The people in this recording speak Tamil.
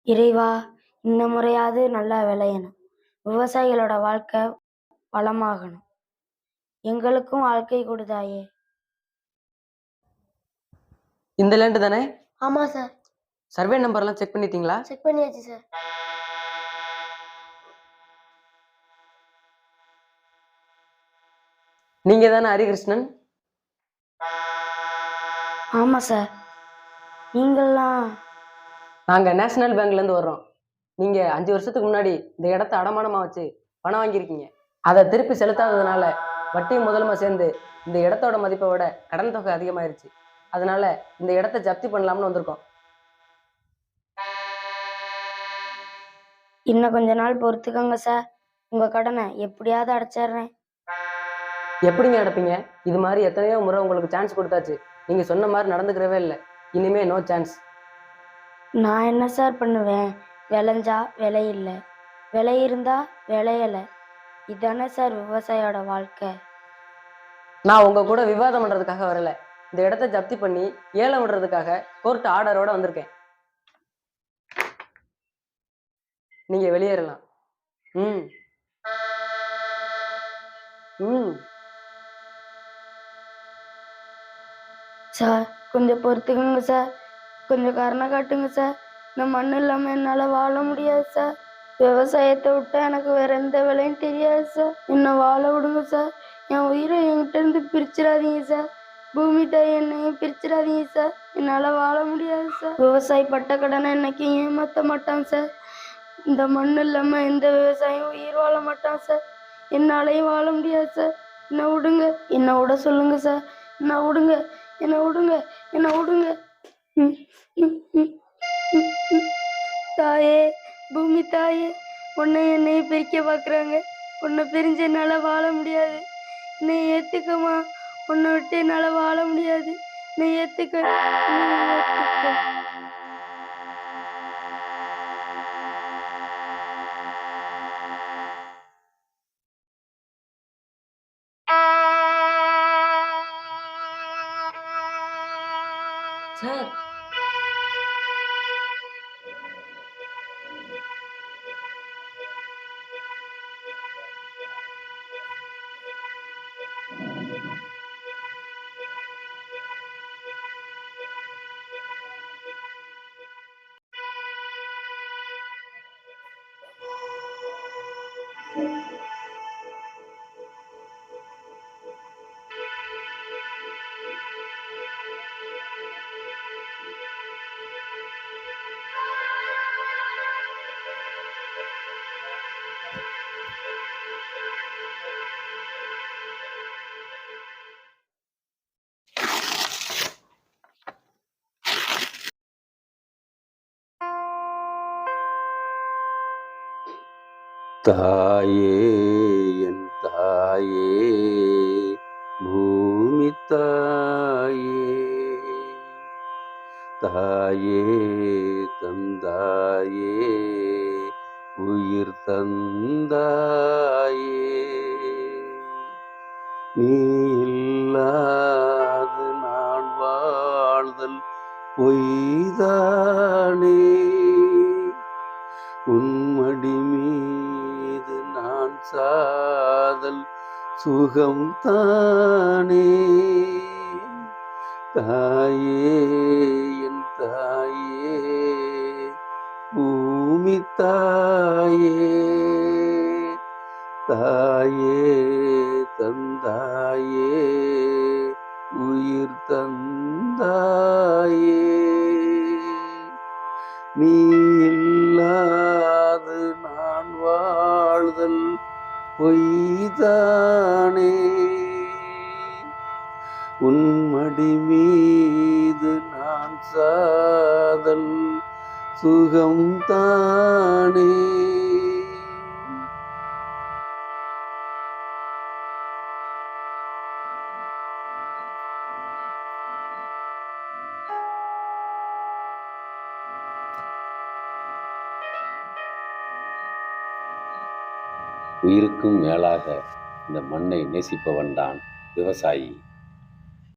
இறைவா, இந்த முறையாவது நல்லா விளையணும். விவசாயிகளோட வாழ்க்கை வளமாகணும். எங்களுக்கும் வாழ்க்கை கொடுதாயே. இந்த லேண்டு தானே? ஆமா சார். சர்வே நம்பர்லாம் செக் பண்ணிட்டீங்களா? செக் பண்ணியாச்சு சார். நீங்க தானே ஹரிகிருஷ்ணன்? ஆமா சார். நீங்கள்லாம்? நாங்க நேஷனல் பேங்க்ல இருந்து வர்றோம். நீங்க 5 வருஷத்துக்கு முன்னாடி இந்த இடத்த அடமானமா வச்சு பணம் வாங்கியிருக்கீங்க. அதை திருப்பி செலுத்தாததுனால வட்டியும் முதலுமா சேர்ந்து இந்த இடத்தோட மதிப்பை விட கடன் தொகை அதிகமாயிருச்சு. அதனால இந்த இடத்த ஜப்தி பண்ணலாம்னு வந்திருக்கோம். இன்னும் கொஞ்ச நாள் பொறுத்துக்கோங்க சார். உங்க கடனை எப்படியாவது அடைச்சிடுறேன். எப்படிங்க அடைப்பீங்க? இது மாதிரி எத்தனையோ முறை உங்களுக்கு சான்ஸ் கொடுத்தாச்சு. நீங்க சொன்ன மாதிரி நடந்துக்கிறவே இல்லை. இனிமே நோ சான்ஸ். நான் என்ன சார் பண்ணுவேன்? விளைஞ்சா விலை இல்லை, விலை இருந்தா விளையலை. இதானே சார் விவசாயியோட வாழ்க்கை. நான் உங்க கூட விவாதம் பண்றதுக்காக வரல. இந்த இடத்த ஜப்தி பண்ணி ஏலம் விடுறதுக்காக கோர்ட் ஆர்டரோட வந்திருக்கேன். நீங்க வெளியேறலாம். ம் ம் சார், கொஞ்சம் பொறுத்துக்குங்க சார். கொஞ்சம் கருணை காட்டுங்க சார். இந்த மண் இல்லாமல் என்னால் வாழ முடியாது சார். விவசாயத்தை விட்டா எனக்கு வேற எந்த வேலையும் தெரியாது சார். என்னை வாழ விடுங்க சார். என் உயிரை என்கிட்ட இருந்து பிரிச்சிடாதீங்க சார். பூமி தாய் என்னையும் பிரிச்சிடாதீங்க சார். என்னால் வாழ முடியாது சார். விவசாயி பட்ட கடனை என்னைக்கு ஏமாற்ற மாட்டான் சார். இந்த மண் இல்லாமல் எந்த விவசாயம் உயிர் வாழ மாட்டான் சார். என்னாலையும் வாழ முடியாது சார். என்னை விடுங்க, என்னை விட சொல்லுங்க சார். என்னை விடுங்க, என்னை விடுங்க, என்னை விடுங்க. தாயே, பூமி தாயே, உன்னை என்னையும் பிரிக்க பார்க்குறாங்க. உன்னை பிரிஞ்சு என்னால் வாழ முடியாது. என்னை ஏற்றுக்கமா. உன்னை விட்டு என்னால் வாழ முடியாது. என்னை ஏற்றுக்க. சார், தாயே, என் தாயே, பூமி தாயே, தாயே தந்தாயே, உயிர் தந்தாயே, நீ இல்லாது நான் வாழ்தல் பொய்தானே, உன்மடி மீது நான் சாதல் சுகம் தானே, தாயே என் தாயே, பூமி தாயே, தாயே தந்தாயே, உயிர் தந்தாயே, நீ இல்லாது நான் வாழ்தல் பொய்தானே, உன்மடி மீது நான் சாதல் சுகம் தானே. உயிருக்கும் மேலாக இந்த மண்ணை நேசிப்பவன் தான் விவசாயி.